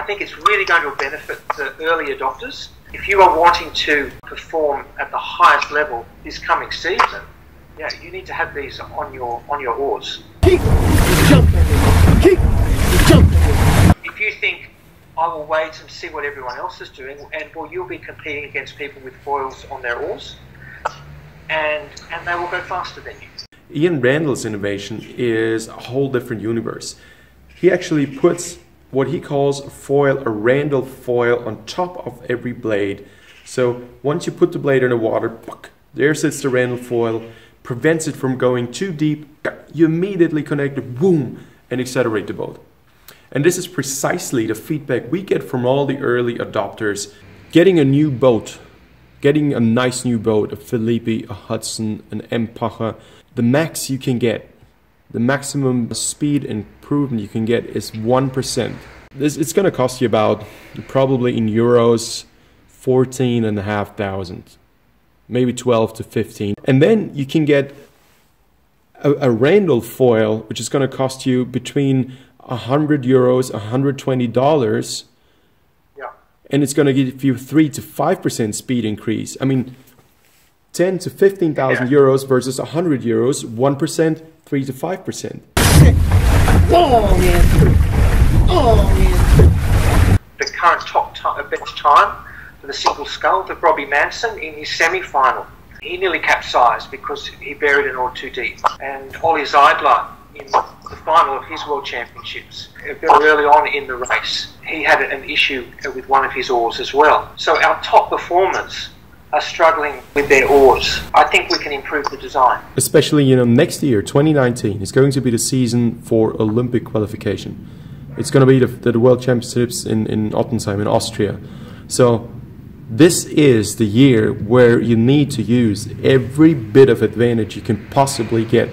think it's really going to benefit the early adopters. If you are wanting to perform at the highest level this coming season, yeah, you need to have these on your oars. Keep jumping. Keep jumping. If you think, I will wait and see what everyone else is doing, and well, you'll be competing against people with foils on their oars, and they will go faster than you. Ian Randall's innovation is a whole different universe. He actually puts what he calls a foil, a Randall foil, on top of every blade. So once you put the blade in the water, there sits the Randall foil, prevents it from going too deep. You immediately connect it, boom, and accelerate the boat. And this is precisely the feedback we get from all the early adopters. Getting a new boat, getting a nice new boat, a Philippi, a Hudson, an Empacher, the max you can get, the maximum speed improvement you can get is 1%. It's going to cost you about, probably in euros, 14,500, maybe 12 to 15. And then you can get a Randall foil, which is going to cost you between 100 euros, $120, yeah, and it's going to give you 3 to 5% speed increase. I mean, 10 to 15,000 euros versus 100 euros, 1%, 3 to 5%. Oh man! Oh man! The current top bench time for the single scull, the Robbie Maddison, in his semi-final, he nearly capsized because he buried an oar too deep. And Ollie Zeidler, in the final of his World Championships, very early on in the race, he had an issue with one of his oars as well. So our top performers are struggling with their oars. I think we can improve the design. Especially, next year, 2019, is going to be the season for Olympic qualification. It's going to be the World Championships in Ottenheim in Austria. So this is the year where you need to use every bit of advantage you can possibly get.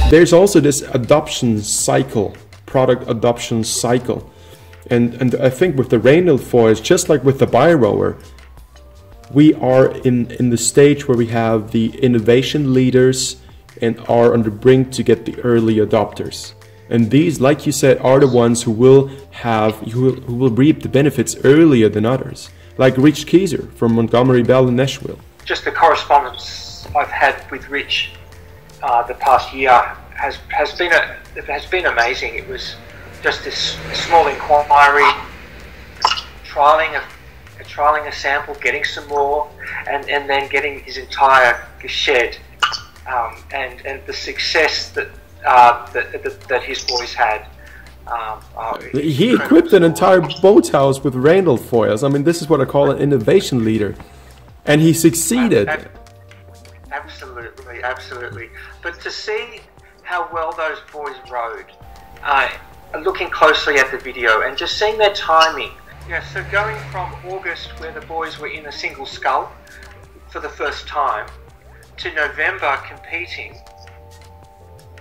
There's also this adoption cycle, product adoption cycle. And I think with the Randallfoils, just like with the bi-rower, we are in the stage where we have the innovation leaders and are on the brink to get the early adopters. And these, like you said, are the ones who will reap the benefits earlier than others. Like Rich Keyser from Montgomery Bell in Nashville. Just the correspondence I've had with Rich the past year has been amazing. It was just this small inquiry, trialing a sample, getting some more, and then getting his entire shed, and the success that his boys had. He equipped an entire boathouse with Randallfoils. I mean, this is what I call an innovation leader, and he succeeded. Absolutely, absolutely. But to see how well those boys rode, looking closely at the video and just seeing their timing. Yeah, so going from August, where the boys were in a single scull for the first time, to November competing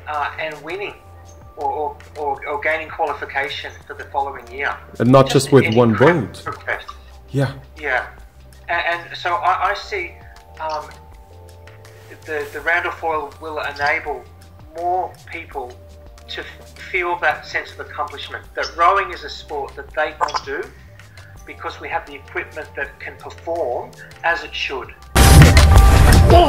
and winning or gaining qualification for the following year. And not just with one boat. Yeah. Yeah. And so I see the Randallfoil will enable more people to feel that sense of accomplishment, that rowing is a sport that they can do because we have the equipment that can perform as it should. Oh,